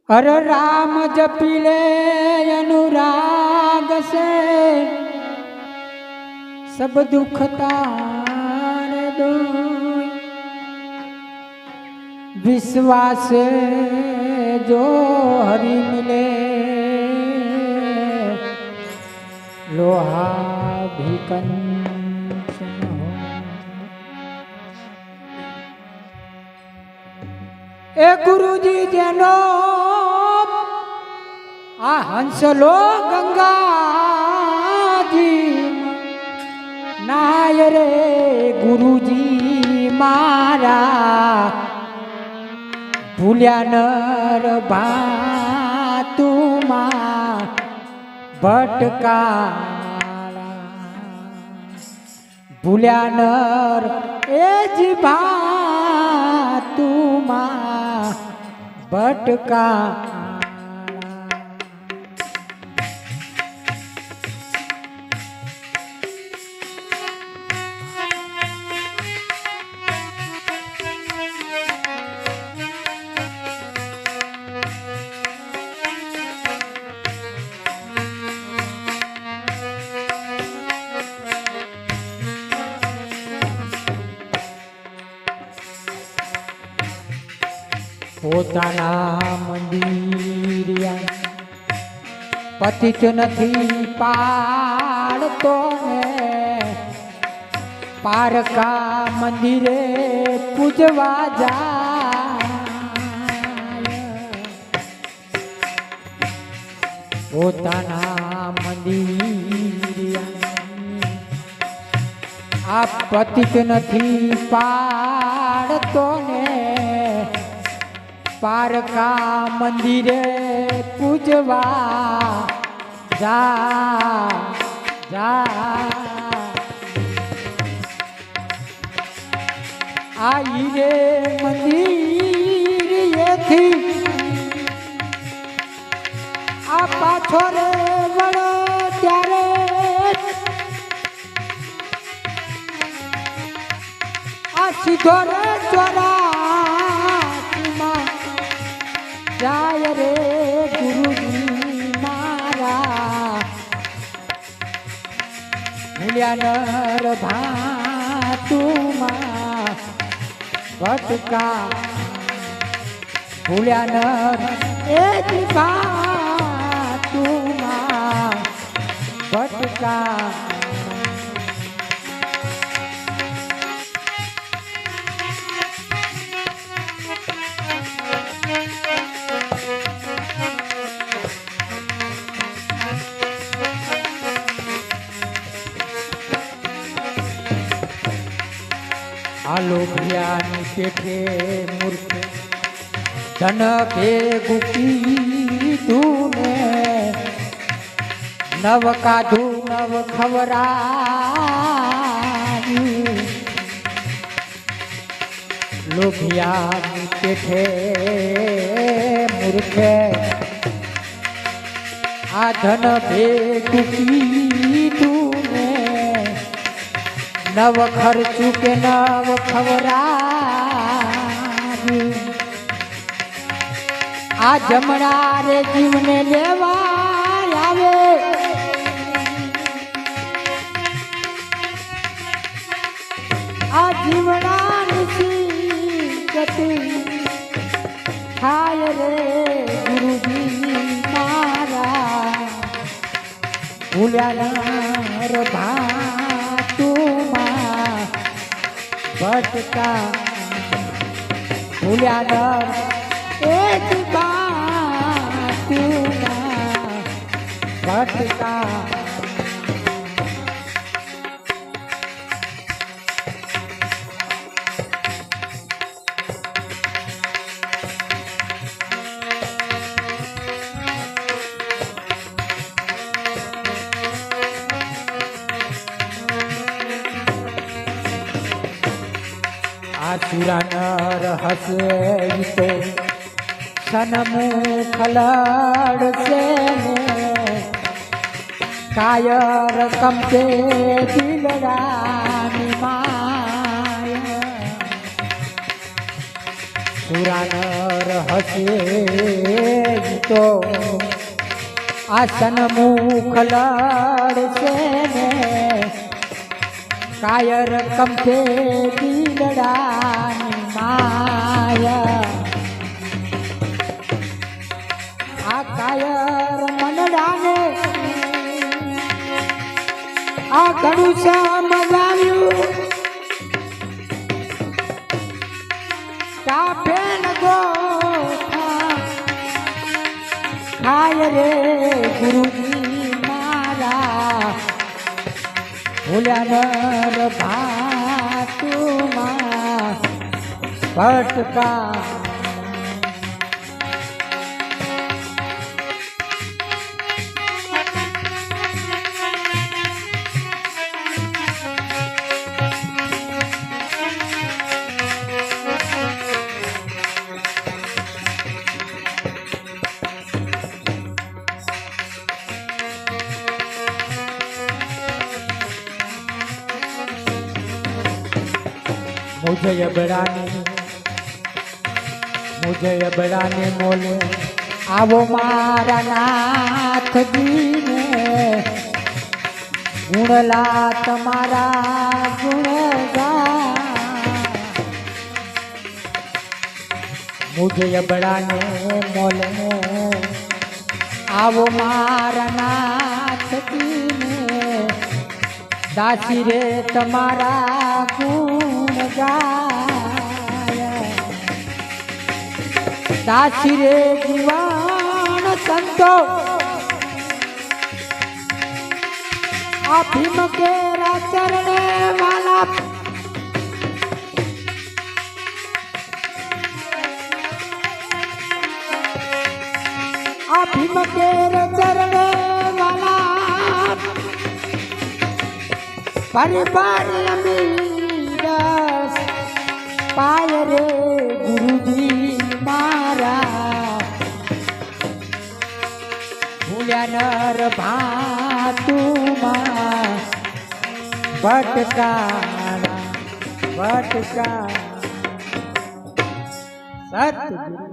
अरे राम जपिले अनुराग से सब दुख तार दो। विश्वास जो हरि मिले लोहा भी कंचन हो। ए गुरुजी जेनो आ हंसलो गंगा जी नाय रे गुरुजी मारा भूल्या नर भातुमा भटका भूल्या नर ए जी भातुमा भटका। પોતાના મંદિરિયા પતિત નથી પાડતો ને પારકા મંદિરે પૂજવા જાય। પોતાના મંદિરિયા આ પતિત નથી પાડતો ને पारका मंदिरे पूजवा जा जा। आई रे मंदिर ये थी आ पाछो रे वड़ो त्यारे आ सीधो रे चोरा जाय रे गुरुजी मारा भूल्या नर भातुमा भटका भूल्या नर ए जी भातुमा भटका। आलो भैयानी पेठे मूर्ख धन भेगुं कीधुं नव काधु नव खवराव्युं। लोभियानी पेठे मूर्खे आ धन भेगुं कीधुं नव खर्चू के नव खवराव्युं। आ जमणा रे जीवने लेवा आवे आ जीवना निसी गति थाय रे गुरुजी मारा भूल्या नर भातुमा भटका भूल्या नर एक भातुमा भटका। आसुरा नर हसे तो सनमुख लड़से कायर कंपे दिलरानी माया। પુરાણ હસે તો આસન મુખ લડશે ને કાયર કંપે દિલડાની માયા આ કાયર મનડાને આ ઘણું સમજાવ્યું કાફેન ગોઠા ખાય રે ગુરુજી મારા ભૂલ્યા નર ભાતુમાં ભટકા મુझे અબડાને મોલે આવો મારા નાથજીને ગુણલા તમારા ગુણગા મુझे અબડાને મોલે આવો મારા નાથજીને દાસી રે તમારા ગુણ ગાય દાસી રે જીવાન સંતો આ ભીમ કેરા ચરણે વાલા આ ભીમ કેરા ચરણે વાલા પરિવાર અમીરસ પાય રે ગુરુજી મારા ભૂલ્યા નર ભાતુમાં ભટકા સતગુરુ